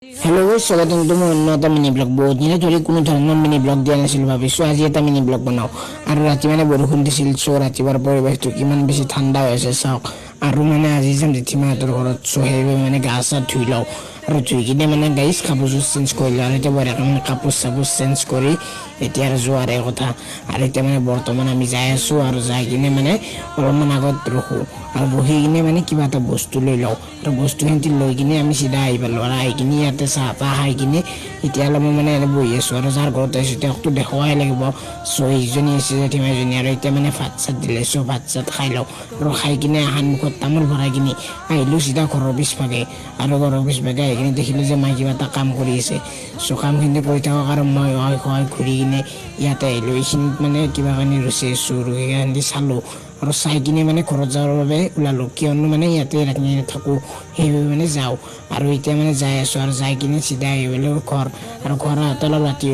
hello guys स्वागतम तुम्हें অন্য এটা মিনি ব্লগ বহুত দিনে ধৰি কোনো ধৰণৰ মিনি ব্লগ দিয়া নাছিল ভাবিছো আজি এটা মিনি ব্লগ বনাও আৰু ৰাতি মানে বৰষুণ দিছিল সো ৰাতিপুৱাৰ পৰিৱেশটো কিমান বেছি ঠাণ্ডা হৈছে চাওক আৰু মানে আজি যাম জেঠিমাহঁতৰ ঘৰত সো সেইবাবে মানে গা চা ধুই লওঁ আৰু ধুই কিনে মানে গাইছ কাপোৰযোৰ চেঞ্জ কৰি লওঁ আৰু এতিয়া বঢ়িয়াকৈ মানে কাপোৰ চাপোৰ চেঞ্জ কৰি এতিয়া আৰু যোৱাৰে কথা আৰু এতিয়া মানে বৰ্তমান আমি যাই আছোঁ আৰু যাই কিনে মানে অলপমান আগত ৰখোঁ আৰু ৰখি কিনে মানে কিবা এটা বস্তু লৈ লওঁ আৰু বস্তুখিনি লৈ কিনে আমি চিধা আহি পালোঁ আৰু আহি কিনে ইয়াতে চাহ তাহ খাই কিনে এতিয়া অলপ মানে এনে বহি আছোঁ আৰু যাৰ ঘৰত আহিছোঁ তেওঁকতো দেখুৱাই লাগিব চ' ইজনী আছে জেঠিমাইজনী আৰু এতিয়া মানে ভাত চাত দিলে চ' ভাত চাত খাই লওঁ আৰু খাই কিনে সন্মুখত তামোল ভৰাই কিনে আহিলোঁ চিধা ঘৰৰ পিছভাগে আৰু ঘৰৰ পিছভাগে আহি কিনে দেখিলোঁ যে মায়ে কিবা এটা কাম কৰি আছে চ' কামখিনি কৰি থাকক আৰু মই ঘূৰি কিনে ইয়াতে আহিলোঁ এইখিনিত মানে কিবা কানি ৰচি আছোঁ আৰু সেইকাৰণে চালোঁ আৰু চাই কিনে মানে ঘৰত যাবৰ বাবে ওলালোঁ কিয়নো মানে ইয়াতে ৰাতি নাথাকোঁ সেইবাবে মানে যাওঁ আৰু এতিয়া মানে যাই আছোঁ আৰু যাই কিনে চিধা আহি পেলাই ঘৰ আৰু ঘৰ আহোঁতে অলপ ৰাতি